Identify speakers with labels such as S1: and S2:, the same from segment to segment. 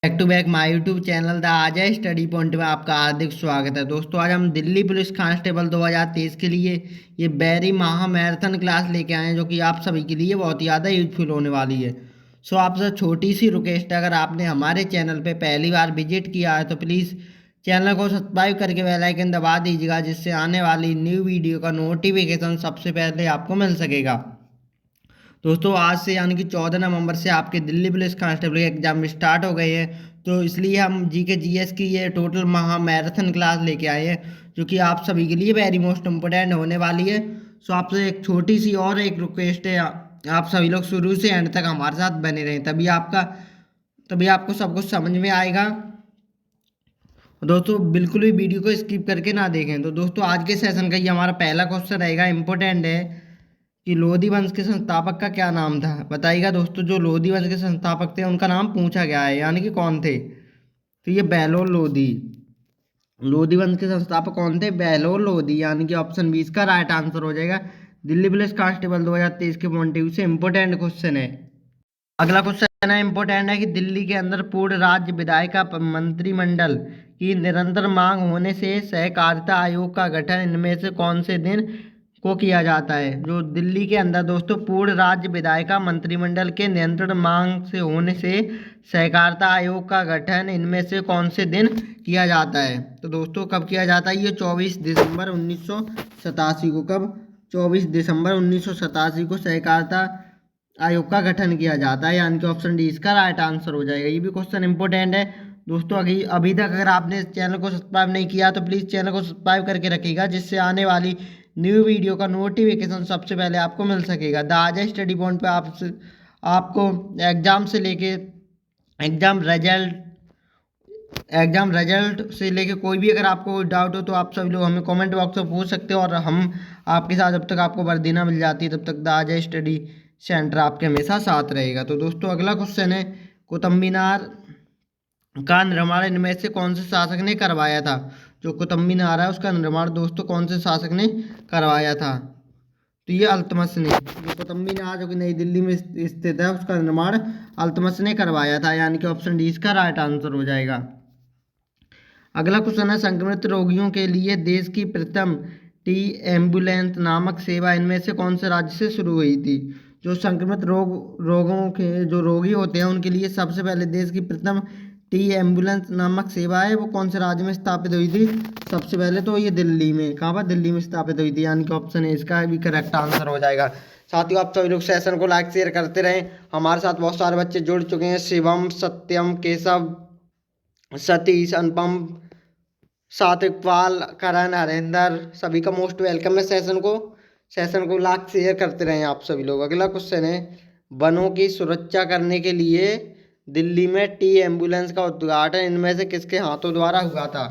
S1: Back to back my YouTube channel the Ajay study point में आपका हार्दिक स्वागत है। दोस्तों आज हम दिल्ली पुलिस कांस्टेबल 2023 के लिए ये बैरी महा मैराथन क्लास लेके आए हैं, जो कि आप सभी के लिए बहुत ज़्यादा यूजफुल होने वाली है। सो आपसे छोटी सी रिक्वेस्ट है, अगर आपने हमारे चैनल पे पहली बार विजिट किया है तो प्लीज़ चैनल को सब्सक्राइब करके बेल आइकन दबा दीजिएगा, जिससे आने वाली न्यू वीडियो का नोटिफिकेशन सबसे पहले आपको मिल सकेगा। दोस्तों आज से यानी कि 14 नवंबर से आपके दिल्ली पुलिस कांस्टेबल के एग्जाम स्टार्ट हो गए हैं, तो इसलिए हम जी के जी एस की ये टोटल महा मैराथन क्लास लेके आए हैं, जो कि आप सभी के लिए वेरी मोस्ट इम्पोर्टेंट होने वाली है। सो आपसे एक छोटी सी और एक रिक्वेस्ट है, आप सभी लोग शुरू से एंड तक हमारे साथ बने रहें, तभी आपको सब कुछ समझ में आएगा। दोस्तों बिल्कुल भी वीडियो को स्किप करके ना देखें। तो दोस्तों आज के सेशन का ये हमारा पहला क्वेश्चन रहेगा, इम्पोर्टेंट है कि लोधी वंश के संस्थापक का क्या नाम था। बताइएगा दोस्तों, जो लोधी वंश के संस्थापक थे उनका नाम पूछा गया है, यानी कि कौन थे। तो ये बहलोल लोधी, लोधी वंश के संस्थापक कौन थे, बहलोल लोधी, यानी कि ऑप्शन 20 का राइट आंसर हो जाएगा। दिल्ली पुलिस कांस्टेबल 2023 के पॉइंट ऑफ व्यू से इंपॉर्टेंट क्वेश्चन है। अगला क्वेश्चन है, इंपॉर्टेंट है कि दिल्ली के अंदर पूर्ण राज्य विधायिका मंत्रिमंडल की निरंतर मांग होने से सहकारिता आयोग का गठन इनमें से कौन से दिन को किया जाता है। जो दिल्ली के अंदर दोस्तों पूर्ण राज्य विधायिका मंत्रिमंडल के नियंत्रण मांग से होने से सहकारिता आयोग का गठन इनमें से कौन से दिन किया जाता है। तो दोस्तों कब किया जाता है, ये 24 दिसंबर 1987 को। कब, 24 दिसंबर 1987 को सहकारिता आयोग का गठन किया जाता है, यानी कि ऑप्शन डी इसका राइट आंसर हो जाएगा। ये भी क्वेश्चन इंपॉर्टेंट है दोस्तों। अभी तक अगर आपने चैनल को सब्सक्राइब नहीं किया तो प्लीज़ चैनल को सब्सक्राइब करके रखिएगा, जिससे आने वाली न्यू वीडियो का नोटिफिकेशन सबसे पहले आपको मिल सकेगा। द अजय स्टडी पॉइंट पे आपको एग्जाम से लेके एग्जाम रिजल्ट से लेके कोई भी अगर आपको डाउट हो तो आप सभी लोग हमें कमेंट बॉक्स में पूछ सकते हो, और हम आपके साथ जब तक आपको वर्दीना मिल जाती है तब तक द अजय स्टडी सेंटर आपके हमेशा साथ रहेगा। तो दोस्तों अगला क्वेश्चन है, कुतुब मीनार का निर्माण इनमें से कौन से शासक ने करवाया था। जो कुतुब मीनार है उसका निर्माण दोस्तों कौन से शासक ने करवाया था। तो ये अल्तमश ने, जो कुतुब मीनार जो कि नई दिल्ली में स्थित है उसका निर्माण अल्तमश ने करवाया था, यानी कि ऑप्शन डी इसका राइट आंसर हो जाएगा। अगला क्वेश्चन है, संक्रमित रोगियों के लिए देश की प्रथम टी एम्बुलेंस नामक सेवा इनमें से कौन से राज्य से शुरू हुई थी। जो संक्रमित रोगों के जो रोगी होते हैं उनके लिए सबसे पहले देश की प्रथम टी एम्बुलेंस नामक सेवा है वो कौन से राज्य में स्थापित हुई थी। सबसे पहले तो ये दिल्ली में, कहाँ पर, दिल्ली में स्थापित हुई थी, यानी कि ऑप्शन है इसका भी करेक्ट आंसर हो जाएगा। साथियों आप सभी लोग सेशन को लाइक शेयर करते रहें। हमारे साथ बहुत सारे बच्चे जुड़ चुके हैं, शिवम, सत्यम, केशव, सतीश, अनुपम, सात्विक पाल, करण, हरेंद्र, सभी का मोस्ट वेलकम है। सेशन को लाइक शेयर करते रहें आप सभी लोग। अगला क्वेश्चन है, वनों की सुरक्षा करने के लिए दिल्ली में टी एम्बुलेंस का उद्घाटन इनमें से किसके हाथों द्वारा हुआ था।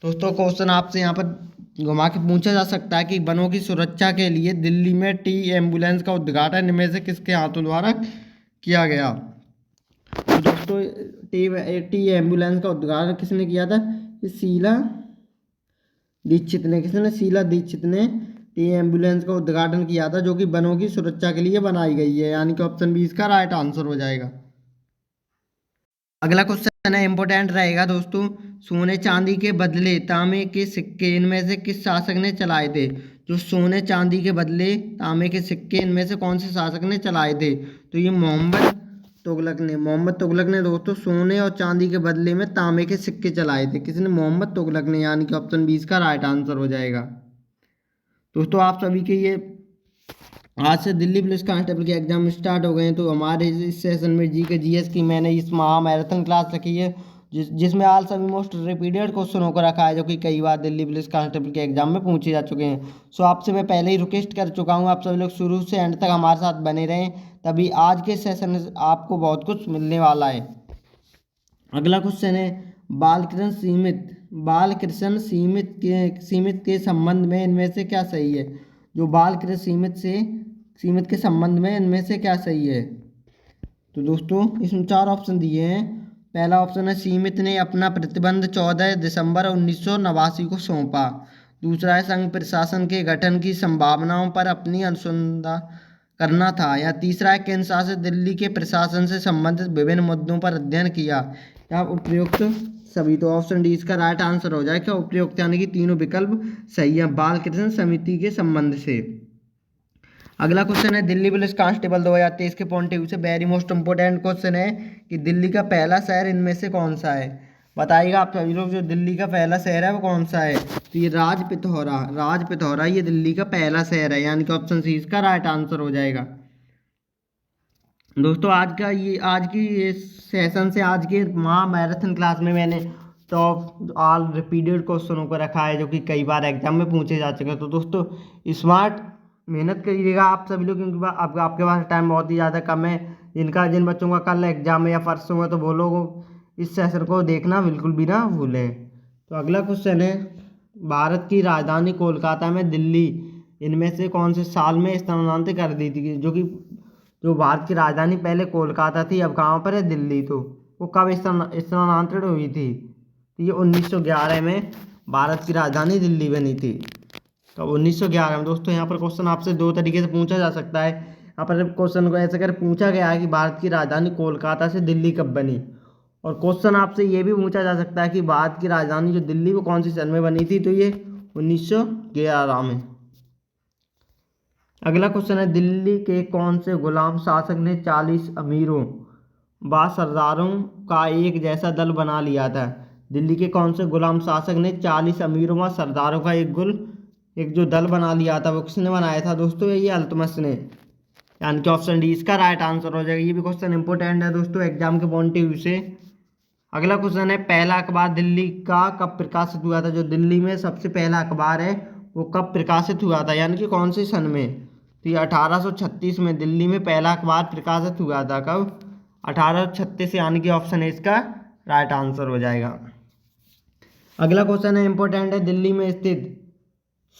S1: दोस्तों क्वेश्चन आपसे यहाँ पर घुमा के पूछा जा सकता है कि वनों की सुरक्षा के लिए दिल्ली में टी एम्बुलेंस का उद्घाटन इनमें से किसके हाथों द्वारा किया गया। तो दोस्तों टी एम्बुलेंस का उद्घाटन किसने किया था, शीला दीक्षित ने। किसने, शीला दीक्षित ने टी एम्बुलेंस का उद्घाटन किया था, जो कि वनों की सुरक्षा के लिए बनाई गई है, यानी कि ऑप्शन बी इसका राइट आंसर हो जाएगा। अगला क्वेश्चन है, इंपॉर्टेंट रहेगा दोस्तों, सोने चांदी के बदले तांबे के सिक्के इनमें से किस शासक ने चलाए थे। जो सोने चांदी के बदले तांबे के सिक्के इनमें से कौन से शासक ने चलाए थे। तो ये मोहम्मद तुगलक ने दोस्तों सोने और चांदी के बदले में तांबे के सिक्के चलाए थे। किसने, मोहम्मद तुगलक ने, यानी कि ऑप्शन 20 का राइट आंसर हो जाएगा। दोस्तों आप सभी के ये आज से दिल्ली पुलिस कांस्टेबल के एग्जाम स्टार्ट हो गए हैं, तो हमारे इस सेशन में जी के जीएस की मैंने इस महा मैराथन क्लास रखी है, जिसमें आल सभी मोस्ट रिपीटेड क्वेश्चनों को रखा है, जो कि कई बार दिल्ली पुलिस कांस्टेबल के एग्जाम में पूछे जा चुके हैं। सो आपसे मैं पहले ही रिक्वेस्ट कर चुका हूँ, आप सभी लोग शुरू से एंड तक हमारे साथ बने रहें, तभी आज के सेशन में आपको बहुत कुछ मिलने वाला है। अगला क्वेश्चन है, बालकृष्ण सीमित के संबंध में इनमें से क्या सही है। जो बालकृष्ण सीमित के संबंध में इनमें से क्या सही है। तो दोस्तों इसमें 4 ऑप्शन दिए हैं। पहला ऑप्शन है, सीमित ने अपना प्रतिबंध 14 दिसंबर 1989 को सौंपा। दूसरा है, संघ प्रशासन के गठन की संभावनाओं पर अपनी अनुसंधान करना था। या तीसरा है, केंद्र शासित दिल्ली के प्रशासन से संबंधित विभिन्न मुद्दों पर अध्ययन किया। या उपयुक्त सभी। तो ऑप्शन डी इसका राइट आंसर हो जाएगा। उपयुक्त यानी कि तीनों विकल्प सही है बाल कृष्ण समिति के संबंध से। अगला क्वेश्चन है दिल्ली पुलिस कांस्टेबल 2023 के पॉइंट ऑफ व्यू से वेरी मोस्ट इंपोर्टेंट क्वेश्चन है कि दिल्ली का पहला शहर इनमें से कौन सा है। बताइएगा आप सभी लोग, जो दिल्ली का पहला शहर है वो कौन सा है। तो ये राजपिथौरा ये दिल्ली का पहला शहर है, यानी कि ऑप्शन सी इसका राइट आंसर हो जाएगा। दोस्तों आज की ये सेशन से आज के मैराथन क्लास में मैंने टॉप ऑल रिपीटेड क्वेश्चनों को रखा है, जो कि कई बार एग्जाम में पूछे जा चुके हैं। तो दोस्तों स्मार्ट मेहनत करिएगा आप सभी लोग, क्योंकि आपके पास टाइम बहुत ही ज़्यादा कम है। जिन बच्चों का कल एग्जाम है या परसों है, तो वो लोग इस सेशन को देखना बिल्कुल भी ना भूलें। तो अगला क्वेश्चन है भारत की राजधानी कोलकाता में दिल्ली इनमें से कौन से साल में स्थानांतरित कर दी थी। जो भारत की राजधानी पहले कोलकाता थी, अब कहाँ पर है, दिल्ली। तो वो कब स्थानांतरित हुई थी। तो ये 1911 में भारत की राजधानी दिल्ली बनी थी। तो 1911 में दोस्तों यहाँ पर क्वेश्चन आपसे दो तरीके से पूछा जा सकता है। यहाँ पर क्वेश्चन को ऐसे कर पूछा गया है कि भारत की राजधानी कोलकाता से दिल्ली कब बनी, और क्वेश्चन आपसे ये भी पूछा जा सकता है कि भारत की राजधानी जो दिल्ली वो कौन सी सन में बनी थी। तो ये 1911 में। अगला क्वेश्चन है दिल्ली के कौन से गुलाम शासक ने 40 अमीरों व सरदारों का एक जैसा दल बना लिया था। दिल्ली के कौन से गुलाम शासक ने 40 अमीरों व सरदारों का एक जो दल बना लिया था, वो किसने बनाया था दोस्तों, ये अल्तमश ने, यानी कि ऑप्शन डी इसका राइट आंसर हो जाएगा। ये भी क्वेश्चन इंपॉर्टेंट है दोस्तों एग्जाम के पॉइंट ऑफ व्यू से। अगला क्वेश्चन है पहला अखबार दिल्ली का कब प्रकाशित हुआ था। जो दिल्ली में सबसे पहला अखबार है वो कब प्रकाशित हुआ था, यानी कि कौन से सन में। तो ये 1836 में दिल्ली में पहला अखबार प्रकाशित हुआ था। कब, 1836, यानी कि ऑप्शन है इसका राइट आंसर हो जाएगा। अगला क्वेश्चन है इंपॉर्टेंट है दिल्ली में स्थित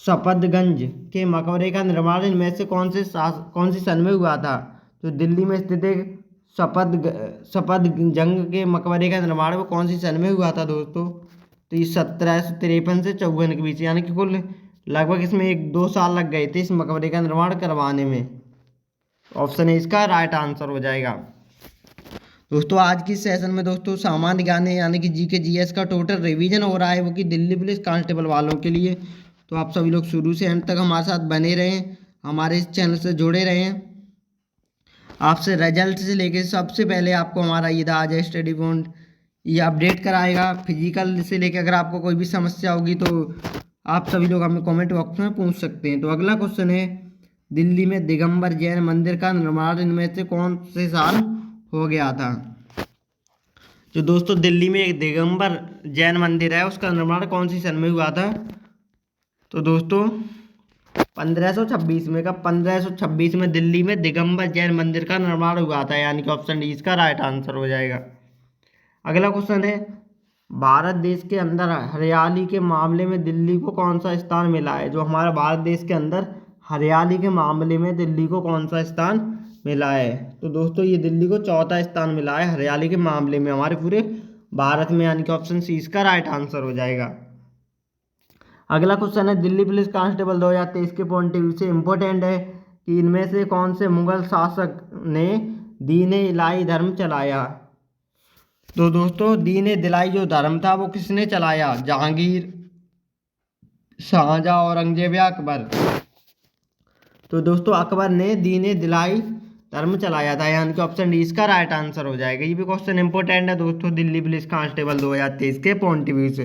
S1: सफदरगंज के मकबरे का निर्माण इनमें से कौन सी सन में हुआ था। तो दिल्ली में स्थित एक सफदरजंग के मकबरे का निर्माण वो कौन सी सन में हुआ था दोस्तों। तो ये 1753 से 54 के बीच, यानी कि कुल लगभग इसमें 1-2 साल लग गए थे इस मकबरे का निर्माण करवाने में। ऑप्शन है इसका राइट आंसर हो जाएगा। दोस्तों आज की सेशन में दोस्तों सामान्य ज्ञान यानी कि जीके जीएस का टोटल रिवीजन हो रहा है, वो कि दिल्ली पुलिस कांस्टेबल वालों के लिए। तो आप सभी लोग शुरू से एंड तक हमारे साथ बने रहें, हमारे इस चैनल से जुड़े रहें। आपसे रिजल्ट से लेके सबसे पहले आपको हमारा ये आज स्टडी पॉइंट ये अपडेट कराएगा। फिजिकल से लेके अगर आपको कोई भी समस्या होगी तो आप सभी लोग हमें कमेंट बॉक्स में पूछ सकते हैं। तो अगला क्वेश्चन है दिल्ली में दिगंबर जैन मंदिर का निर्माण इनमें से कौन से साल हो गया था। जो दोस्तों दिल्ली में एक दिगंबर जैन मंदिर है उसका निर्माण कौन सी सन में हुआ था। तो दोस्तों 1526 में। 1526 में दिल्ली में दिगंबर जैन मंदिर का निर्माण हुआ था, यानी कि ऑप्शन डी इसका राइट आंसर हो जाएगा। अगला क्वेश्चन है भारत देश के अंदर हरियाली के मामले में दिल्ली को कौन सा स्थान मिला है। जो हमारा भारत देश के अंदर हरियाली के मामले में दिल्ली को कौन सा स्थान मिला है। तो दोस्तों ये दिल्ली को चौथा स्थान मिला है हरियाली के मामले में हमारे पूरे भारत में, यानी कि ऑप्शन सी इसका राइट आंसर हो जाएगा। अगला क्वेश्चन है दिल्ली पुलिस कांस्टेबल 2023 के पॉइंट ऑफ व्यू से इम्पोर्टेंट है कि इनमें से कौन से मुगल शासक ने दीन इलाही धर्म चलाया। तो दोस्तों दीन दिलाई जो धर्म था वो किसने चलाया, जहांगीर, शाहजहां, औरंगजेब या अकबर। तो दोस्तों अकबर ने दीन दिलाई धर्म चलाया था, यानी कि ऑप्शन डी इसका राइट आंसर हो जाएगा। ये भी क्वेश्चन इंपॉर्टेंट है दोस्तों दिल्ली पुलिस कांस्टेबल 2023 के पॉइंट ऑफ व्यू से।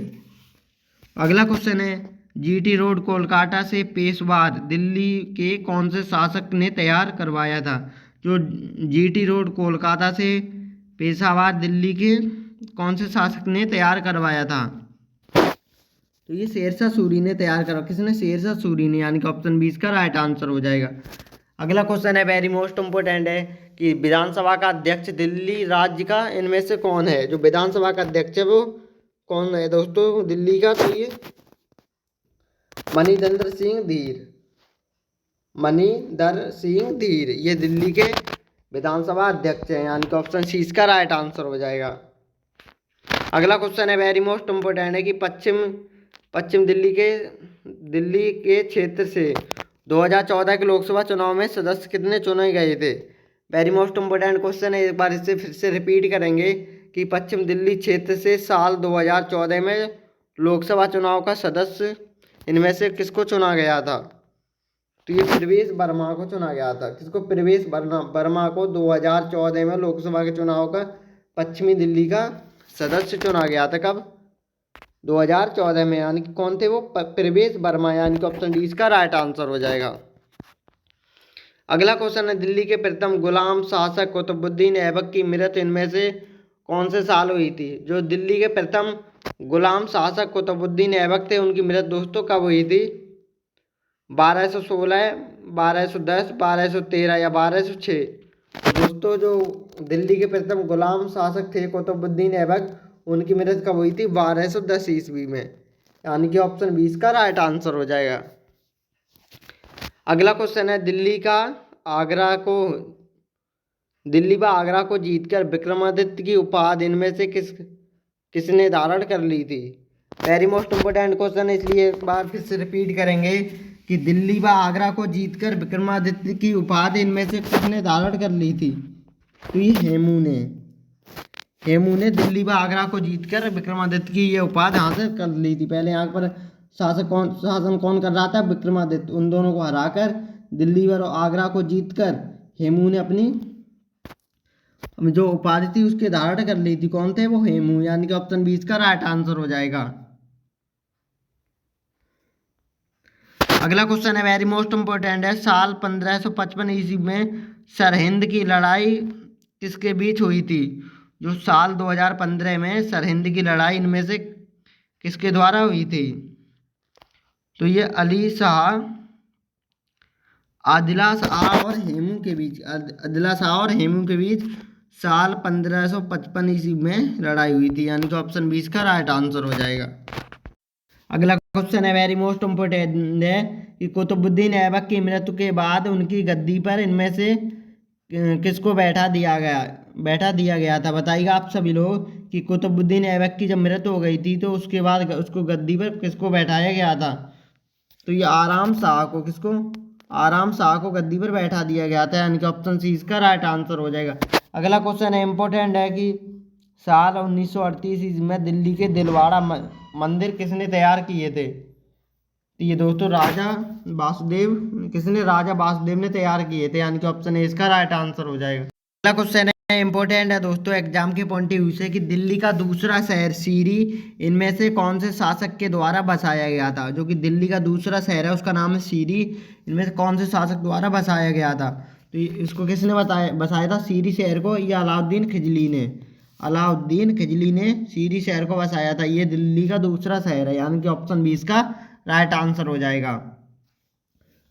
S1: अगला क्वेश्चन है जीटी रोड कोलकाता से पेशवार दिल्ली के कौन से शासक ने तैयार करवाया था। जो जीटी रोड कोलकाता से पेशावर दिल्ली के कौन से शासक ने तैयार करवाया था। तो ये शेरशाह सूरी ने तैयार करा। किसने, शेरशाह सूरी ने, यानी कि ऑप्शन बी इसका राइट आंसर हो जाएगा। अगला क्वेश्चन है वेरी मोस्ट इंपोर्टेंट है कि विधानसभा का अध्यक्ष दिल्ली राज्य का इनमें से कौन है। जो विधानसभा का अध्यक्ष है वो कौन है दोस्तों दिल्ली का। तो ये मणिधर सिंह धीर ये दिल्ली के विधानसभा अध्यक्ष हैं, यानी कि ऑप्शन सी इसका राइट आंसर हो जाएगा। अगला क्वेश्चन है वेरी मोस्ट इंपोर्टेंट है कि पश्चिम दिल्ली के क्षेत्र से 2014 के लोकसभा चुनाव में सदस्य कितने चुने गए थे। वेरी मोस्ट इंपोर्टेंट क्वेश्चन है, एक बार इससे फिर से रिपीट करेंगे कि पश्चिम दिल्ली क्षेत्र से साल 2014 में लोकसभा चुनाव का सदस्य इनमें से किसको चुना गया था? तो ये प्रवेश वर्मा को चुना गया था। किसको? प्रवेश वर्मा को 2014 में लोकसभा के चुनाव का पश्चिमी दिल्ली का सदस्य चुना गया था। कब? 2014 में। यानी कि कौन थे वो? प्रवेश वर्मा। यानी कि ऑप्शन डी इसका राइट आंसर हो जाएगा। अगला क्वेश्चन है, दिल्ली के प्रथम गुलाम शासक कुतुबुद्दीन ऐबक की मृत्यु इनमें से कौन से साल हुई थी? जो दिल्ली के प्रथम गुलाम शासक कुतुबुद्दीन ऐबक थे, उनकी मृत्यु दोस्तों कब हुई थी? 1216, 1210, 1213 या 1206? दोस्तों जो दिल्ली के प्रथम गुलाम शासक थे कुतुबुद्दीन ऐबक, उनकी मृत्यु कब हुई थी? 1210 ईस्वी में। यानी कि ऑप्शन 20 का राइट आंसर हो जाएगा। अगला क्वेश्चन है, दिल्ली व आगरा को जीतकर विक्रमादित्य की उपाधि इनमें से किसने धारण कर ली थी? वेरी मोस्ट इम्पोर्टेंट क्वेश्चन है, इसलिए एक बार फिर से रिपीट करेंगे कि दिल्ली व आगरा को जीतकर विक्रमादित्य की उपाधि इनमें से किसने धारण कर ली थी? तो ये हेमू ने दिल्ली व आगरा को जीतकर विक्रमादित्य की ये उपाधि हासिल कर ली थी। पहले यहाँ पर शासन कौन कर रहा था? विक्रमादित्य। उन दोनों को हराकर दिल्ली और आगरा को जीतकर हेमू ने अपनी जो उपाधि थी उसके धारण कर ली थी। कौन थे वो? हेमू। यानी कि ऑप्शन 20 का राइट आंसर हो जाएगा। अगला क्वेश्चन है, वेरी मोस्ट इम्पोर्टेंट है, साल 1555 ईस्वी में सरहिंद की लड़ाई किसके बीच हुई थी? जो साल 2015 में सरहिंद की लड़ाई इनमें से किसके द्वारा हुई थी? तो ये आदिला शाह और हेमू के बीच साल 1555 ईस्वी में लड़ाई हुई थी। यानी कि ऑप्शन 20 का राइट आंसर हो जाएगा। अगला क्वेश्चन है, वेरी मोस्ट इम्पोर्टेंट है कि कुतुबुद्दीन ऐबक की मृत्यु के बाद उनकी गद्दी पर इनमें से किसको बैठा दिया गया था? बताइएगा आप सभी लोग कि कुतुबुद्दीन ऐबक की जब मृत्यु हो गई थी तो उसके बाद उसको गद्दी पर किसको बैठाया गया था? तो ये आराम शाह को गद्दी पर बैठा दिया गया था। यानी कि ऑप्शन सी इसका राइट आंसर हो जाएगा। अगला क्वेश्चन है, इम्पोर्टेंट है कि साल 1938 ईस्वी में दिल्ली के दिलवाड़ा मंदिर किसने तैयार किए थे? तो ये दोस्तों राजा वासुदेव ने तैयार किए थे। यानी कि ऑप्शन ए इसका राइट आंसर हो जाएगा। अगला क्वेश्चन है, इंपॉर्टेंट है दोस्तों एग्जाम के पॉइंट ऑफ व्यू से, कि दिल्ली का दूसरा शहर सीरी इनमें से कौन से शासक के द्वारा बसाया गया था? जो कि दिल्ली का दूसरा शहर है उसका नाम है सीरी, इनमें से कौन से शासक द्वारा बसाया गया था? तो इसको किसने बसाया था सीरी शहर को? ये अलाउद्दीन खिजली ने सीरी शहर को बसाया था। ये दिल्ली का दूसरा शहर है। यानी कि ऑप्शन 20 का राइट आंसर हो जाएगा।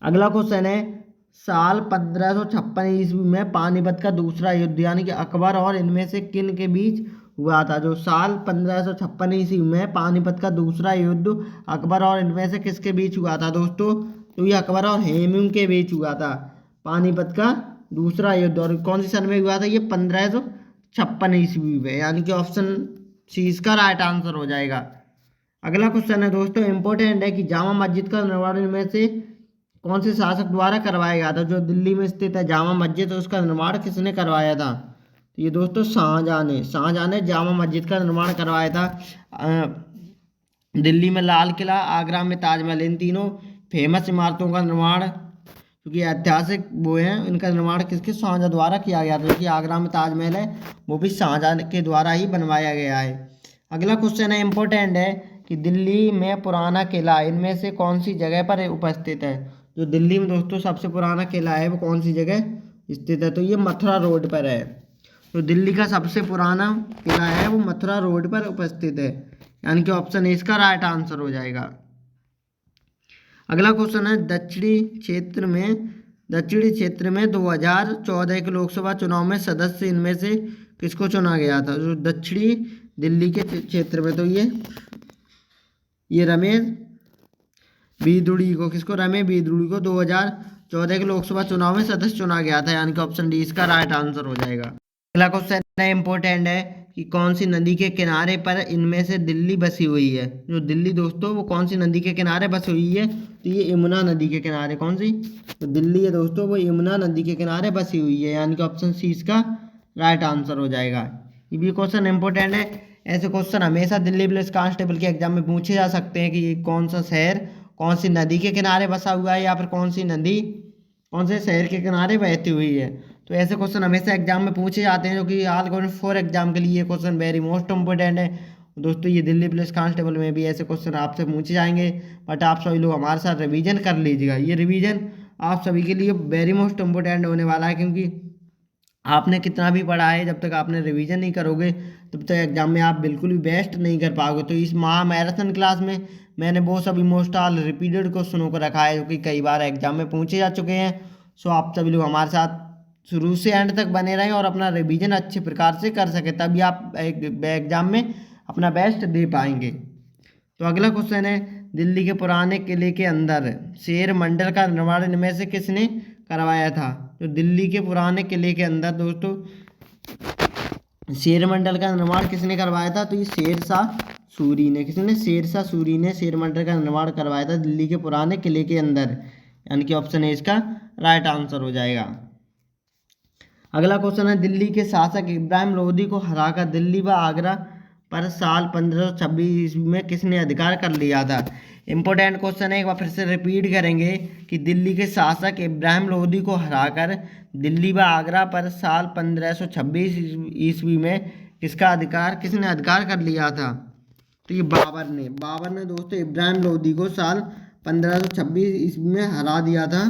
S1: अगला क्वेश्चन है, साल 1556 ईस्वी में पानीपत का दूसरा युद्ध यानी कि अकबर और इनमें से किन के बीच हुआ था? जो साल 1556 ईस्वी में पानीपत का दूसरा युद्ध अकबर और इनमें से किसके बीच हुआ था दोस्तों? तो ये अकबर और हेमू के बीच हुआ था पानीपत का दूसरा युद्ध। और कौन सी सन में हुआ था? ये 1556 ईस्वी में। यानी कि ऑप्शन सी इसका राइट आंसर हो जाएगा। अगला क्वेश्चन है दोस्तों इंपॉर्टेंट है कि जामा मस्जिद का निर्माण इनमें से कौन से शासक द्वारा करवाया गया था? जो दिल्ली में स्थित है जामा मस्जिद, तो उसका निर्माण किसने करवाया था? तो ये दोस्तों शाहजहां ने जामा मस्जिद का निर्माण करवाया था। दिल्ली में लाल किला, आगरा में ताजमहल, इन तीनों फेमस इमारतों का निर्माण क्योंकि ऐतिहासिक वो हैं, इनका निर्माण किसके? शाहजहां द्वारा किया गया था। जो कि आगरा में ताजमहल है वो भी शाहजहां के द्वारा ही बनवाया गया है। अगला क्वेश्चन है इंपॉर्टेंट है कि दिल्ली में पुराना किला इनमें से कौन सी जगह पर उपस्थित है? जो दिल्ली में दोस्तों सबसे पुराना किला है वो कौन सी जगह स्थित है? तो ये मथुरा रोड पर है। तो दिल्ली का सबसे पुराना किला है वो मथुरा रोड पर उपस्थित है। यानी कि ऑप्शन ए इसका राइट आंसर हो जाएगा। अगला क्वेश्चन है, दक्षिणी क्षेत्र में 2014 के लोकसभा चुनाव में सदस्य इनमें से किसको चुना गया था? जो दक्षिणी दिल्ली के क्षेत्र में, तो ये रमेश बिधूड़ी को 2014 के लोकसभा चुनाव में सदस्य चुना गया था। यानी कि ऑप्शन डी इसका राइट आंसर हो जाएगा। अगला क्वेश्चन है इंपॉर्टेंट है कि कौन सी नदी के किनारे पर इनमें से दिल्ली बसी हुई है? जो दिल्ली दोस्तों वो कौन सी नदी के किनारे बसी हुई है? तो ये यमुना नदी के किनारे। कौन सी? तो दिल्ली है दोस्तों वो यमुना नदी के किनारे बसी हुई है। यानी कि ऑप्शन सी इसका राइट आंसर हो जाएगा। ये भी क्वेश्चन इंपॉर्टेंट है। ऐसे क्वेश्चन हमेशा दिल्ली पुलिस कांस्टेबल के एग्जाम में पूछे जा सकते हैं कि ये कौन सा शहर कौन सी नदी के किनारे बसा हुआ है, या फिर कौन सी नदी कौन से शहर के किनारे बहती हुई है। तो ऐसे क्वेश्चन हमेशा एग्जाम में पूछे जाते हैं, जो कि ऑल गवर्नमेंट फोर एग्जाम के लिए ये क्वेश्चन वेरी मोस्ट इंपॉर्टेंट है। दोस्तों ये दिल्ली पुलिस कांस्टेबल में भी ऐसे क्वेश्चन आपसे पूछे जाएंगे, बट आप सभी लोग हमारे साथ रिवीजन कर लीजिएगा। ये रिवीजन आप सभी के लिए वेरी मोस्ट इंपॉर्टेंट होने वाला है, क्योंकि आपने कितना भी पढ़ा है, जब तक आपने रिवीजन नहीं करोगे तब तक एग्जाम में आप बिल्कुल भी बेस्ट नहीं कर पाओगे। तो इस महा मैराथन क्लास में मैंने वो सभी मोस्ट ऑल रिपीटेड क्वेश्चनों को रखा है, जो कि कई बार एग्जाम में पूछे जा चुके हैं। सो आप सभी लोग हमारे साथ शुरू से एंड तक बने रहें और अपना रिवीजन अच्छे प्रकार से कर सके, तभी आप एग्जाम में अपना बेस्ट दे पाएंगे। तो अगला क्वेश्चन है, दिल्ली के पुराने किले के अंदर शेर मंडल का निर्माण इनमें से किसने करवाया था। तो दिल्ली के पुराने किले के अंदर दोस्तों शेर मंडल का निर्माण किसने करवाया था। तो ये शेरशाह सूरी ने, किसने, शेरशाह सूरी ने शेर मंडल का निर्माण करवाया था दिल्ली के पुराने किले के अंदर, यानी कि ऑप्शन ए इसका राइट आंसर हो जाएगा। अगला क्वेश्चन है, दिल्ली के शासक इब्राहिम लोदी को हराकर दिल्ली व आगरा पर साल 1526 ईस्वी में किसने अधिकार कर लिया था। इंपॉर्टेंट क्वेश्चन है, एक बार फिर से रिपीट करेंगे कि दिल्ली के शासक इब्राहिम लोदी को हराकर दिल्ली व आगरा पर साल 1526 ईस्वी में किसने अधिकार कर लिया था। तो ये बाबर ने दोस्तों इब्राहिम लोदी को साल 1526 ईस्वी में हरा दिया था।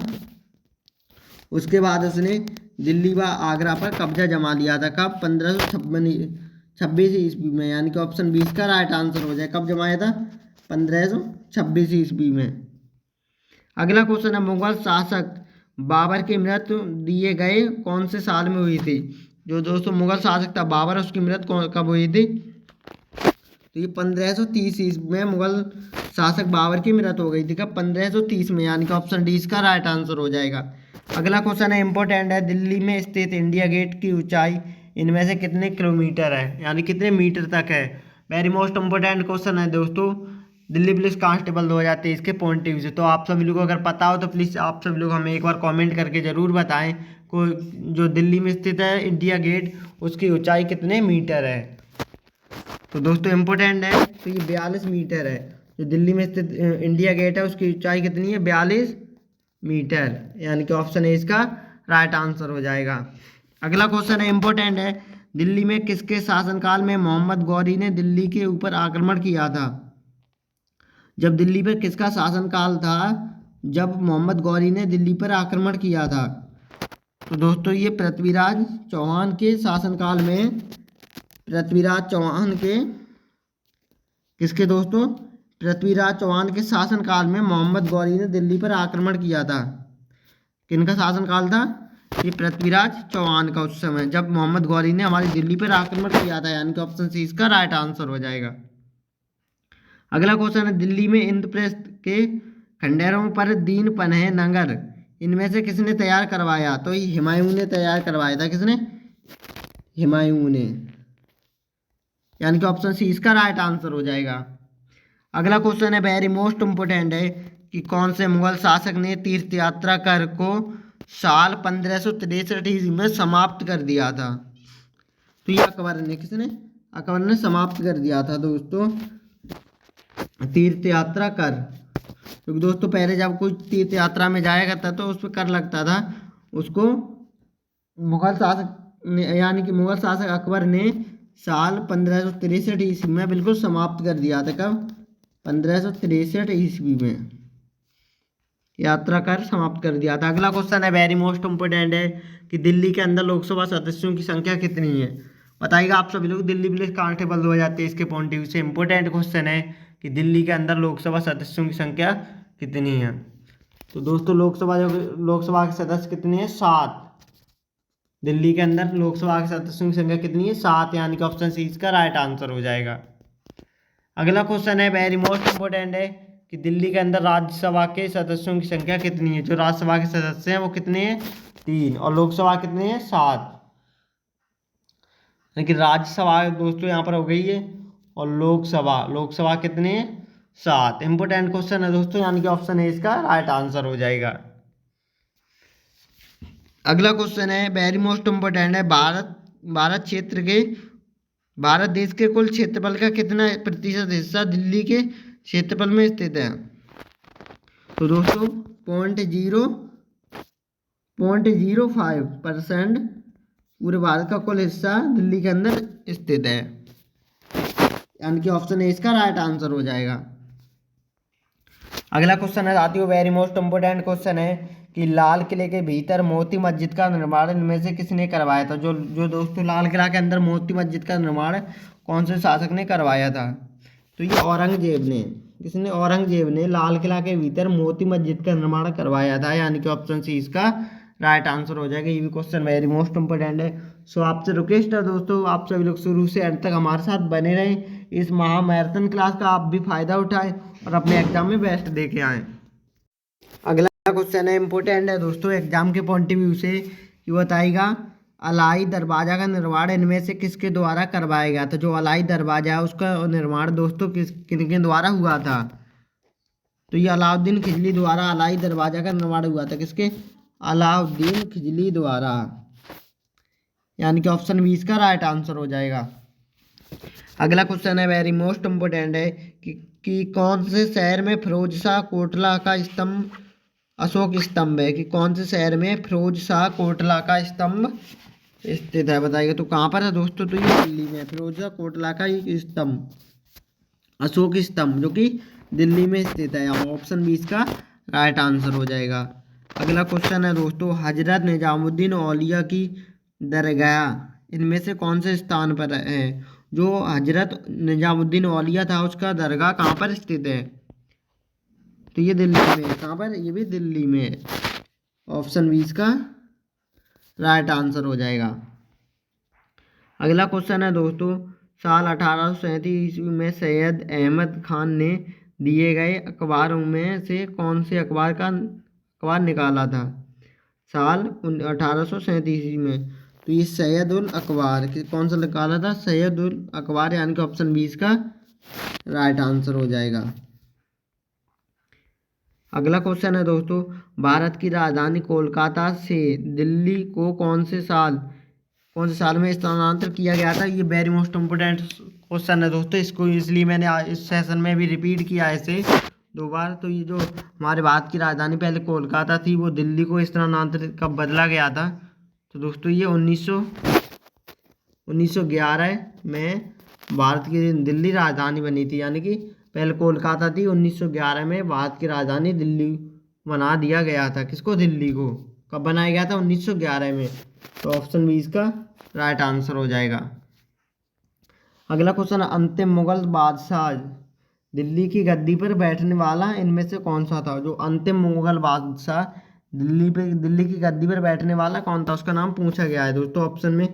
S1: उसके बाद उसने दिल्ली व आगरा पर कब्जा जमा लिया था। कब, 1526 ईस्वी में, यानी कि ऑप्शन 20 का राइट आंसर हो जाए। कब जमाया था, 1526 ईस्वी में। अगला क्वेश्चन है, मुगल शासक बाबर की मृत्यु दिए गए कौन से साल में हुई थी। जो दोस्तों मुगल शासक था बाबर, उसकी मृत्यु कब हुई थी। तो ये 1530 ईस्वी में मुगल शासक बाबर की मृत्यु हो गई थी। कब, 1530 में, यानी कि ऑप्शन डी इसका राइट आंसर हो जाएगा। अगला क्वेश्चन है इंपॉर्टेंट है, दिल्ली में स्थित इंडिया गेट की ऊंचाई इनमें से कितने किलोमीटर है, यानी कितने मीटर तक है। वेरी मोस्ट इंपॉर्टेंट क्वेश्चन है दोस्तों, दिल्ली पुलिस कांस्टेबल 2023 के पॉइंट ऑफ व्यू से। तो आप सभी लोगों को अगर पता हो तो प्लीज़ आप सभी लोग हमें एक बार कमेंट करके ज़रूर बताएं को जो दिल्ली में स्थित है इंडिया गेट, उसकी ऊंचाई कितने मीटर है। तो दोस्तों इंपॉर्टेंट है, तो ये 42 मीटर है। जो दिल्ली में स्थित इंडिया गेट है उसकी ऊंचाई कितनी है, 42 मीटर, यानी कि ऑप्शन ए इसका राइट आंसर हो जाएगा। अगला क्वेश्चन है इंपॉर्टेंट है, दिल्ली में किसके शासनकाल में मोहम्मद गौरी ने दिल्ली के ऊपर आक्रमण किया था। जब दिल्ली पर किसका शासनकाल था, जब मोहम्मद गौरी ने दिल्ली पर आक्रमण किया था। तो दोस्तों ये पृथ्वीराज चौहान के शासनकाल में, पृथ्वीराज चौहान के किसके दोस्तों, पृथ्वीराज चौहान के शासनकाल में मोहम्मद गौरी ने दिल्ली पर आक्रमण किया था। किनका शासनकाल था, ये पृथ्वीराज चौहान का, उस समय जब मोहम्मद गौरी ने हमारी दिल्ली पर आक्रमण किया था, यानी कि ऑप्शन सी इसका राइट आंसर हो जाएगा। अगला क्वेश्चन है, दिल्ली में इंद्रप्रस्थ के खंडेरों पर दीन पनह नगर इनमें से किसने तैयार करवाया। तो ये हुमायूं ने तैयार करवाया था। किसने, हुमायूं ने, यानी कि ऑप्शन सी इसका राइट आंसर हो जाएगा। अगला क्वेश्चन है वेरी मोस्ट इंपोर्टेंट है कि कौन से मुगल शासक ने तीर्थ यात्रा कर को साल 1563 ईस्वी में समाप्त कर दिया था। तो ये अकबर ने, किसने, अकबर ने समाप्त कर दिया था दोस्तों तीर्थ यात्रा कर। क्योंकि दोस्तों पहले जब कोई तीर्थ यात्रा में जाया करता तो उस पर कर लगता था, उसको मुगल शासक यानी कि मुगल शासक अकबर ने साल 1563 ईस्वी में बिल्कुल समाप्त कर दिया था। कब, 1563 ईस्वी में यात्रा कर समाप्त कर दिया था। अगला क्वेश्चन है वेरी मोस्ट इंपोर्टेंट है कि दिल्ली के अंदर लोकसभा सदस्यों की संख्या कितनी है। बताइएगा आप सभी लोग, दिल्ली पुलिस कांस्टेबल 2023 के पॉइंट ऑफ व्यू से इंपॉर्टेंट क्वेश्चन है कि दिल्ली के अंदर लोकसभा सदस्यों की संख्या कितनी है। तो दोस्तों लोकसभा के सदस्य कितने हैं, 7। दिल्ली के अंदर लोकसभा के सदस्यों की संख्या कितनी है, 7, यानी कि ऑप्शन सी इसका राइट आंसर हो जाएगा। अगला क्वेश्चन है वेरी मोस्ट इंपोर्टेंट है कि दिल्ली के अंदर राज्यसभा के सदस्यों की संख्या कितनी है। जो राज्यसभा के सदस्य हैं वो कितने हैं, 3, और लोकसभा कितने हैं, 7। लेकिन राज्यसभा दोस्तों यहाँ पर हो गई है, और लोकसभा कितने हैं, 7। इंपोर्टेंट क्वेश्चन है दोस्तों, यानी कि ऑप्शन ए इसका राइट आंसर हो जाएगा। अगला क्वेश्चन है वेरी मोस्ट इंपोर्टेंट है, भारत क्षेत्र के भारत देश के कुल क्षेत्रफल का कितना प्रतिशत हिस्सा दिल्ली के क्षेत्रफल में स्थित है? तो दोस्तों 0.05% पूरे भारत का कुल हिस्सा दिल्ली के अंदर स्थित है, यानी कि ऑप्शन ए इसका राइट आंसर हो जाएगा। अगला क्वेश्चन है साथियों, वेरी मोस्ट इम्पोर्टेंट क्वेश्चन है कि लाल किले के भीतर मोती मस्जिद का निर्माण इनमें से किसने करवाया था? जो जो दोस्तों लाल किला के अंदर मोती मस्जिद का निर्माण कौन से शासक ने करवाया था? तो ये औरंगजेब ने। किसने? औरंगजेब ने लाल किला के भीतर मोती मस्जिद का निर्माण करवाया था, यानी कि ऑप्शन सी इसका राइट आंसर हो जाएगा। ये भी क्वेश्चन वेरी मोस्ट इंपोर्टेंट है। सो आपसे रिक्वेस्ट है दोस्तों, आप सभी लोग शुरू से अंत तक हमारे साथ बने रहें। इस महा मैराथन क्लास का आप भी फायदा उठाएं और अपने एग्जाम में बेस्ट दे के आएँ। अगला क्वेश्चन है, इंपॉर्टेंट है दोस्तों एग्जाम के पॉइंट ऑफ व्यू से। ये बताएगा अलाई दरवाजा का निर्माण इनमें से किसके द्वारा करवाया गया था? जो अलाई दरवाजा है उसका निर्माण दोस्तों किनके द्वारा हुआ था? तो ये अलाउद्दीन खिलजी द्वारा अलाई दरवाजा का निर्माण हुआ था। किसके? अलाउद्दीन खिलजी द्वारा, यानी कि ऑप्शन बी इसका राइट आंसर हो जाएगा। अगला क्वेश्चन है वेरी मोस्ट इम्पोर्टेंट है कि कौन से शहर में फिरोज शाह कोटला का स्तंभ अशोक स्तंभ है? कि कौन से शहर में फिरोज शाह कोटला का स्तंभ स्थित है? बताइएगा। तो कहाँ पर है दोस्तों? तो ये दिल्ली में फिरोज शाह कोटला का स्तंभ अशोक स्तंभ जो कि दिल्ली में स्थित है। ऑप्शन बी इसका राइट आंसर हो जाएगा। अगला क्वेश्चन है दोस्तों, हजरत निजामुद्दीन औलिया की दरगाह इनमें से कौन से स्थान पर है? जो हजरत निजामुद्दीन औलिया था उसका दरगाह कहाँ पर स्थित है? तो ये दिल्ली में है। कहाँ पर? ये भी दिल्ली में है। ऑप्शन बी इसका राइट आंसर हो जाएगा। अगला क्वेश्चन है दोस्तों, साल 1837 ईस्वी में सैयद अहमद खान ने दिए गए अखबारों में से कौन से अखबार निकाला था? साल 1837 ईस्वी में। तो ये सैयद उल अखबार कौन सा निकाला था? सैयद उल अखबार, यानी कि ऑप्शन बी इसका राइट आंसर हो जाएगा। अगला क्वेश्चन है दोस्तों, भारत की राजधानी कोलकाता से दिल्ली को कौन से साल में स्थानांतरित किया गया था? ये वेरी मोस्ट इम्पोर्टेंट क्वेश्चन है दोस्तों। इसको इसलिए मैंने इस सेशन में भी रिपीट किया है इसे 2 बार। तो ये जो हमारे भारत की राजधानी पहले कोलकाता थी वो दिल्ली को स्थानांतरित कब बदला गया था? तो दोस्तों ये 1911 में भारत की दिल्ली राजधानी बनी थी, यानी कि पहले कोलकाता थी। 1911 में भारत की राजधानी दिल्ली बना दिया गया था। किसको? दिल्ली को। कब बनाया गया था? 1911 में। तो ऑप्शन बी इसका राइट आंसर हो जाएगा। अगला क्वेश्चन, अंतिम मुगल बादशाह दिल्ली की गद्दी पर बैठने वाला इनमें से कौन सा था? जो अंतिम मुगल बादशाह दिल्ली की गद्दी पर बैठने वाला कौन था, उसका नाम पूछा गया है दोस्तों ऑप्शन में।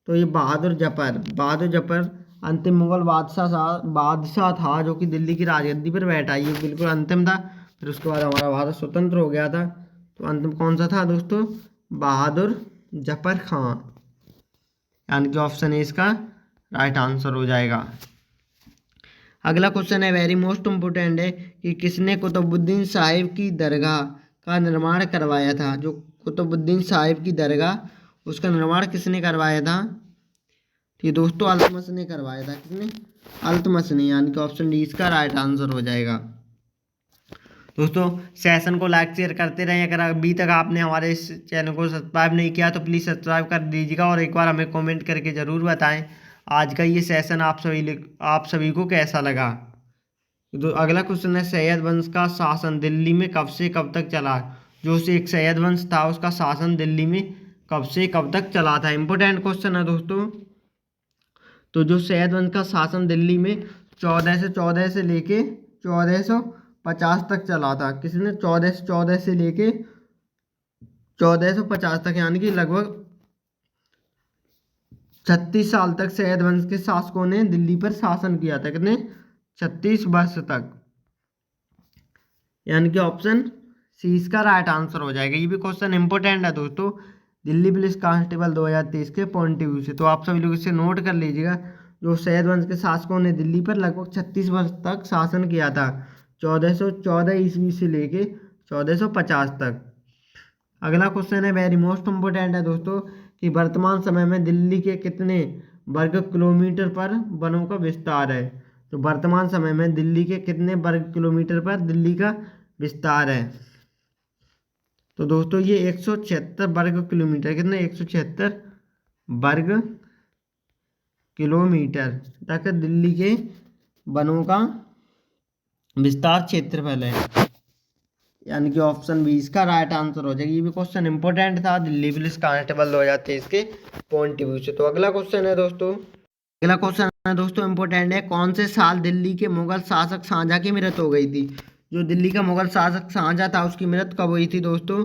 S1: तो ये बहादुर जफर अंतिम मुगल बादशाह था जो कि दिल्ली की राजगद्दी पर बैठा। ये बिल्कुल अंतिम था। फिर उसके बाद हमारा भारत स्वतंत्र हो गया था। तो अंतिम कौन सा था दोस्तों? बहादुर जफर खां, यानी कि ऑप्शन ए इसका राइट आंसर हो जाएगा। अगला क्वेश्चन है वेरी मोस्ट इम्पोर्टेंट है कि किसने कुतुबुद्दीन साहिब की दरगाह का निर्माण करवाया था? जो कुतुबुद्दीन साहिब की दरगाह उसका निर्माण किसने करवाया था? ये दोस्तों अल्तमश ने करवाया था। किसने? अल्तमश ने, यानी कि ऑप्शन डी इसका राइट आंसर हो जाएगा। दोस्तों सेशन को लाइक शेयर करते रहें। अगर अभी तक आपने हमारे इस चैनल को सब्सक्राइब नहीं किया तो प्लीज़ सब्सक्राइब कर दीजिएगा और एक बार हमें कमेंट करके ज़रूर बताएं आज का ये सेशन आप सभी को कैसा लगा। तो अगला क्वेश्चन है, सैयद वंश का शासन दिल्ली में कब से कब तक चला? जो एक सैयद वंश था उसका शासन दिल्ली में कब से कब तक चला था? इंपॉर्टेंट क्वेश्चन है दोस्तों। तो जो सैयद वंश का शासन दिल्ली में 1414 से लेके 1450 तक चला था। किसने? 1414 से लेके 1450 तक, यानी कि लगभग 36 साल तक सैयद वंश के शासकों ने दिल्ली पर शासन किया था। कितने? 36 वर्ष तक, यानी कि ऑप्शन सी इसका राइट आंसर हो जाएगा। ये भी क्वेश्चन इंपॉर्टेंट है दोस्तों दिल्ली पुलिस कांस्टेबल 2023 के पॉइंट ऑफ व्यू से। तो आप सभी लोग इसे नोट कर लीजिएगा। जो सैयद वंश के शासकों ने दिल्ली पर लगभग 36 वर्ष तक शासन किया था, 1414 ईस्वी से लेके 1450 तक। अगला क्वेश्चन है वेरी मोस्ट इम्पोर्टेंट है दोस्तों कि वर्तमान समय में दिल्ली के कितने वर्ग किलोमीटर पर वनों का विस्तार है। तो वर्तमान समय में दिल्ली के कितने वर्ग किलोमीटर पर दिल्ली का विस्तार है? तो दोस्तों ये 176 वर्ग किलोमीटर, कितने 176 वर्ग किलोमीटर तक दिल्ली के वनों का विस्तार क्षेत्रफल है, यानी कि ऑप्शन बी इसका राइट आंसर हो जाएगा। ये भी क्वेश्चन इंपॉर्टेंट था दिल्ली पुलिस कांस्टेबल 2023 के पॉइंट ऑफ व्यू से। तो अगला क्वेश्चन है दोस्तों, अगला क्वेश्चन है दोस्तों इंपॉर्टेंट है, कौन से साल दिल्ली के मुगल शासक शाहजहां की मृत्यु हो गई थी? जो दिल्ली का मुगल शासक शाहजहां था उसकी मृत्यु कब हुई थी दोस्तों?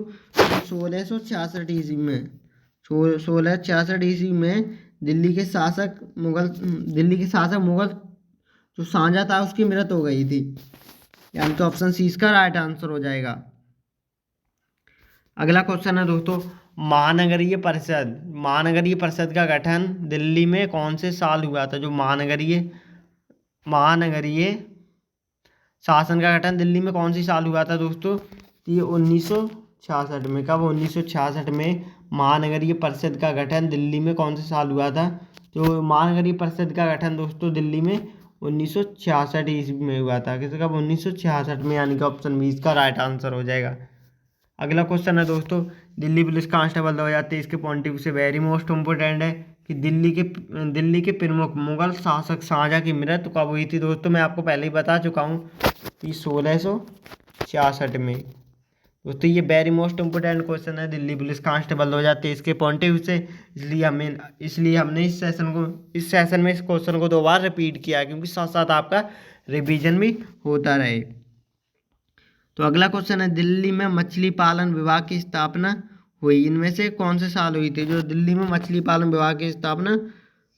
S1: 1666 ईस्वी में। 1666 ईस्वी में दिल्ली के शासक मुगल जो शाहजहां था उसकी मृत्यु हो गई थी, यानी कि ऑप्शन सी इसका राइट आंसर हो जाएगा। अगला क्वेश्चन है दोस्तों, महानगरीय परिषद का गठन दिल्ली में कौन से साल हुआ था? जो महानगरीय शासन का गठन दिल्ली में कौन सी साल हुआ था दोस्तों? ये 1966 में। कब? 1966 में महानगरीय परिषद का गठन दिल्ली में कौन से साल हुआ था? जो महानगरीय परिषद का गठन दोस्तों दिल्ली में 1966 ईस्वी में हुआ था। किस कब? 1966 में, यानी कि ऑप्शन बी इसका राइट आंसर हो जाएगा। अगला क्वेश्चन है दोस्तों, दिल्ली पुलिस कांस्टेबल 2023 के पॉइंट ऑफ व्यू से वेरी मोस्ट इम्पोर्टेंट है कि दिल्ली के प्रमुख मुगल शासक शाहजहां की मृत्यु कब हुई थी दोस्तों? मैं आपको पहले ही बता चुका हूँ कि 1666 में। दोस्तों ये वेरी मोस्ट इम्पोर्टेंट क्वेश्चन है दिल्ली पुलिस कांस्टेबल 2023 के पॉइंट ऑफ व्यू से, इसलिए हमने इस सेशन में इस क्वेश्चन को 2 बार रिपीट किया, क्योंकि साथ साथ आपका रिवीजन भी होता रहे। तो अगला क्वेश्चन है, दिल्ली में मछली पालन विभाग की स्थापना हुई, इनमें से कौन से साल हुई थी? जो दिल्ली में मछली पालन विभाग की स्थापना,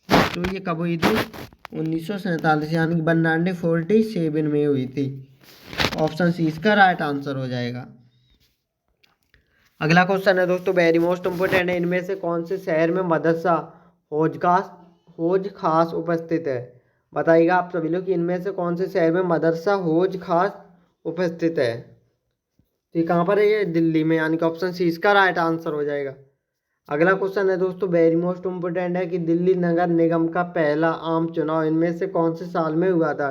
S1: तो ये कब हुई थी? 1947, यानी कि 1947 में हुई थी। ऑप्शन सी इसका राइट आंसर हो जाएगा। अगला क्वेश्चन है दोस्तों, वेरी मोस्ट इम्पोर्टेंट है, इनमें से कौन से शहर में मदरसा हौज खास उपस्थित है? बताइएगा आप सभी लोग कि इनमें से कौन से शहर में मदरसा हौज खास उपस्थित है? तो ये कहाँ पर है? ये दिल्ली में, यानी कि ऑप्शन सी इसका राइट आंसर हो जाएगा। अगला क्वेश्चन है दोस्तों, वेरी मोस्ट इम्पोर्टेंट है कि दिल्ली नगर निगम का पहला आम चुनाव इनमें से कौन से साल में हुआ था?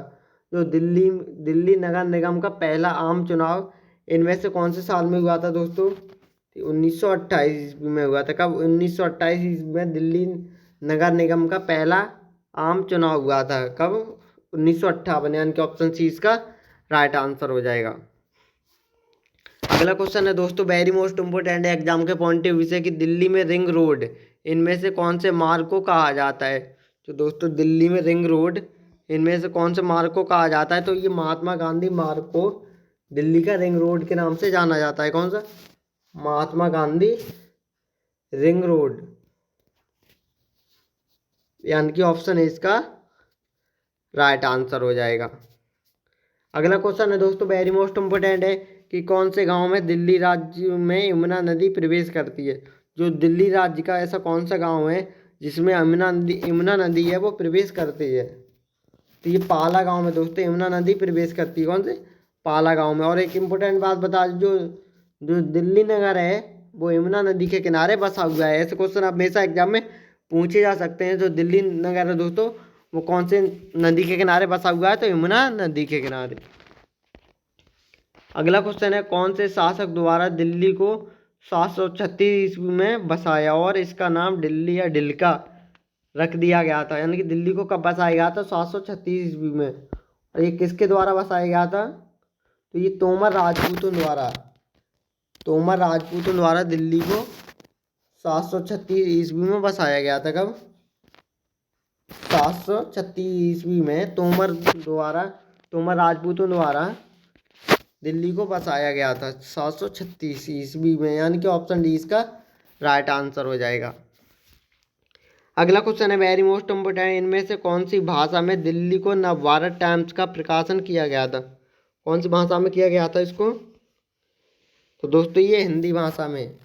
S1: जो दिल्ली नगर निगम का पहला आम चुनाव इनमें से कौन से साल में हुआ था दोस्तों? 1928 ईस्वी में हुआ था। कब? 1928 ईस्वी में दिल्ली नगर निगम का पहला आम चुनाव हुआ था। कब? 1958, यानी कि ऑप्शन सी इसका राइट आंसर हो जाएगा। अगला क्वेश्चन है दोस्तों, वेरी मोस्ट इम्पोर्टेंट है एग्जाम के पॉइंट ऑफ व्यू से कि दिल्ली में रिंग रोड इनमें से कौन से मार्ग को कहा जाता है? तो दोस्तों दिल्ली में रिंग रोड इनमें से कौन से मार्ग को कहा जाता है? तो ये महात्मा गांधी मार्ग को दिल्ली का रिंग रोड के नाम से जाना जाता है। कौन सा? महात्मा गांधी रिंग रोड, यानी कि ऑप्शन ए इसका राइट आंसर हो जाएगा। अगला क्वेश्चन है दोस्तों, वेरी मोस्ट इम्पोर्टेंट है कि कौन से गांव में दिल्ली राज्य में यमुना नदी प्रवेश करती है? जो दिल्ली राज्य का ऐसा कौन सा गांव है जिसमें यमुना नदी है वो प्रवेश करती है? तो ये पाला गांव में दोस्तों यमुना नदी प्रवेश करती है। कौन से? पाला गांव में। और एक इम्पोर्टेंट बात बता, जो दिल्ली नगर है वो यमुना नदी के किनारे बसा हुआ है। ऐसे क्वेश्चन हमेशा एग्जाम में पूछे जा सकते हैं। जो दिल्ली नगर है दोस्तों वो कौन से नदी के किनारे बसा हुआ है? तो यमुना नदी के किनारे। अगला क्वेश्चन है, कौन से शासक द्वारा दिल्ली को 736 ईस्वी में बसाया और इसका नाम दिल्ली या डिल्का रख दिया गया था? यानी कि दिल्ली को कब बसाया गया था? 736 ईस्वी में। और ये किसके द्वारा बसाया गया था? तो ये तोमर राजपूतों द्वारा दिल्ली को 736 ईस्वी में बसाया गया था। कब? 736 ईस्वी में तोमर राजपूतों द्वारा दिल्ली को बसाया गया था 736 ईस्वी में, यानी कि ऑप्शन डी इसका राइट आंसर हो जाएगा। अगला क्वेश्चन है, वेरी मोस्ट इम्पोर्टेंट, इनमें से कौन सी भाषा में दिल्ली को नवभारत टाइम्स का प्रकाशन किया गया था? कौन सी भाषा में किया गया था इसको? तो दोस्तों ये हिंदी भाषा में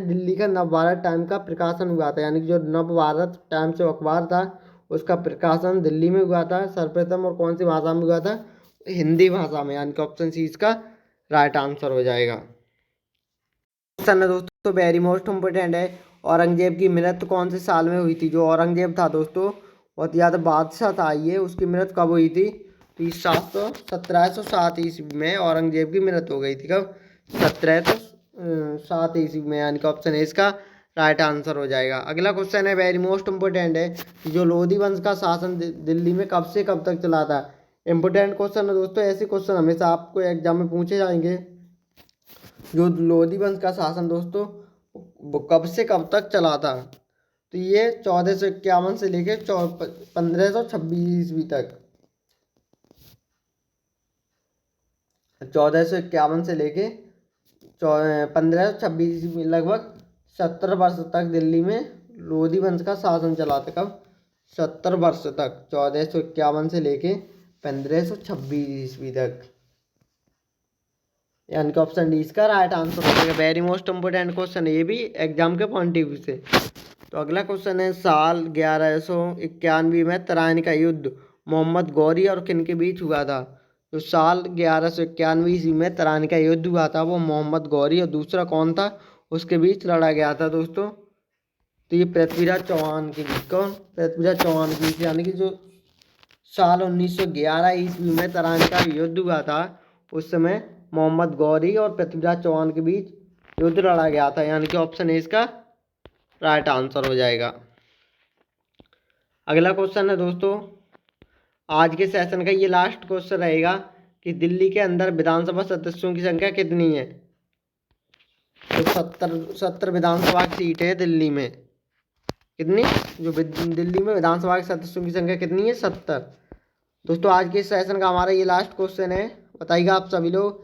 S1: दिल्ली का नवभारत टाइम्स का प्रकाशन हुआ था। यानी कि जो नवभारत टाइम्स जो अखबार था उसका प्रकाशन दिल्ली में हुआ था सर्वप्रथम। और कौन सी भाषा में हुआ था? हिंदी भाषा में, यानी कि ऑप्शन सी इसका राइट आंसर हो जाएगा। क्वेश्चन है दोस्तों, वेरी मोस्ट इम्पोर्टेंट है, औरंगजेब की मृत्यु कौन से साल में हुई थी? जो औरंगजेब था दोस्तों बहुत ज़्यादा बादशाह था ये, उसकी मृत्यु कब हुई थी? तो ये 1707 ईस्वी में औरंगजेब की मृत्यु हो गई थी। कब? 1707 ईस्वी में, यानी कि ऑप्शन है इसका राइट आंसर हो जाएगा। अगला क्वेश्चन है वेरी मोस्ट इम्पोर्टेंट है, जो लोधी वंश का शासन दिल्ली में कब से कब तक चला था? इम्पोर्टेंट क्वेश्चन है दोस्तों, ऐसे क्वेश्चन हमेशा आपको एग्जाम में पूछे जाएंगे। जो लोधी वंश का शासन दोस्तों वो कब से कब तक चला था? तो ये 1451 से लेके 1526 ईस्वी तक। 1451 से लेके 1526 ईस्वी, लगभग 70 वर्ष तक दिल्ली में लोधी वंश का शासन चला था। कब? 70 वर्ष तक, 1451 से लेके 1526 ईस्वी तक, यानी कि ऑप्शन डी इसका राइट आंसर हो जाएगा। वेरी मोस्ट इम्पोर्टेंट क्वेश्चन है ये भी एग्जाम के पॉइंट ऑफ व्यू से। तो अगला क्वेश्चन है साल 1191 में तराइन का युद्ध मोहम्मद गौरी और किन के बीच हुआ था? तो साल 1191 ईस्वी में तराइन का युद्ध हुआ था, वो मोहम्मद गौरी और दूसरा कौन था उसके बीच लड़ा गया था दोस्तों? तो ये पृथ्वीराज चौहान के बीच। कौन? पृथ्वीराज चौहान के बीच, यानी कि जो साल 1911 ईस्वी में तराइन का युद्ध हुआ था उस समय मोहम्मद गौरी और पृथ्वीराज चौहान के बीच युद्ध लड़ा गया था, यानी कि ऑप्शन ए इसका राइट आंसर हो जाएगा। अगला क्वेश्चन है दोस्तों आज के सेशन का ये लास्ट क्वेश्चन रहेगा कि दिल्ली के अंदर विधानसभा सदस्यों की संख्या कितनी है? तो 70 विधानसभा की सीट है दिल्ली में। कितनी? जो दिल्ली में विधानसभा के सदस्यों की संख्या कितनी है? 70। दोस्तों आज के सेशन का हमारा ये लास्ट क्वेश्चन है, बताइएगा आप सभी लोग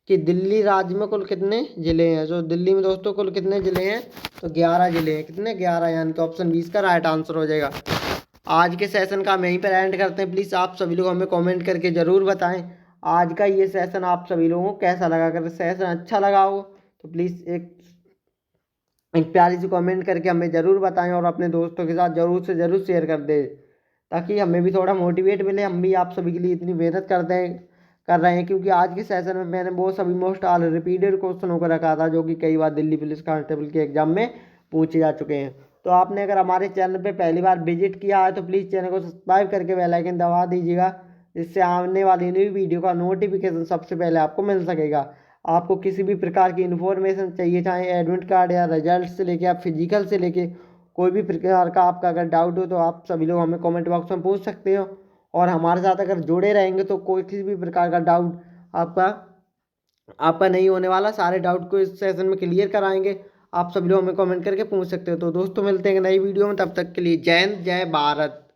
S1: कि दिल्ली राज्य में कुल कितने जिले हैं? जो दिल्ली में दोस्तों कुल कितने जिले हैं? तो 11 जिले हैं। कितने? 11, यानी कि ऑप्शन 20 का राइट आंसर हो जाएगा। आज के सेशन का हम यहीं पर एंड करते हैं। प्लीज़ आप सभी लोग हमें कमेंट करके ज़रूर बताएं आज का ये सेशन आप सभी लोगों को कैसा लगा। अगर सेशन अच्छा लगा हो तो प्लीज़ एक प्यारी सी कमेंट करके हमें ज़रूर बताएं और अपने दोस्तों के साथ ज़रूर से ज़रूर शेयर कर दें, ताकि हमें भी थोड़ा मोटिवेट मिले। हम भी आप सभी के लिए इतनी मेहनत कर रहे हैं, क्योंकि आज के सेशन में मैंने वो सभी मोस्ट ऑल रिपीटेड क्वेश्चनों को रखा था जो कि कई बार दिल्ली पुलिस कांस्टेबल के एग्जाम में पूछे जा चुके हैं। तो आपने अगर हमारे चैनल पे पहली बार विजिट किया है तो प्लीज़ चैनल को सब्सक्राइब करके बेल आइकन दबा दीजिएगा, जिससे आने वाली नई वीडियो का नोटिफिकेशन सबसे पहले आपको मिल सकेगा। आपको किसी भी प्रकार की इन्फॉर्मेशन चाहिए, चाहे एडमिट कार्ड या रिजल्ट से लेके आप फिजिकल से लेके कोई भी प्रकार का आपका अगर डाउट हो तो आप सभी लोग हमें कमेंट बॉक्स में पूछ सकते हो। और हमारे साथ अगर जुड़े रहेंगे तो कोई किसी भी प्रकार का डाउट आपका नहीं होने वाला। सारे डाउट को इस सेशन में क्लियर कराएंगे। आप सभी लोग हमें कमेंट करके पूछ सकते हो। तो दोस्तों मिलते हैं नई वीडियो में, तब तक के लिए जय हिंद, जय भारत।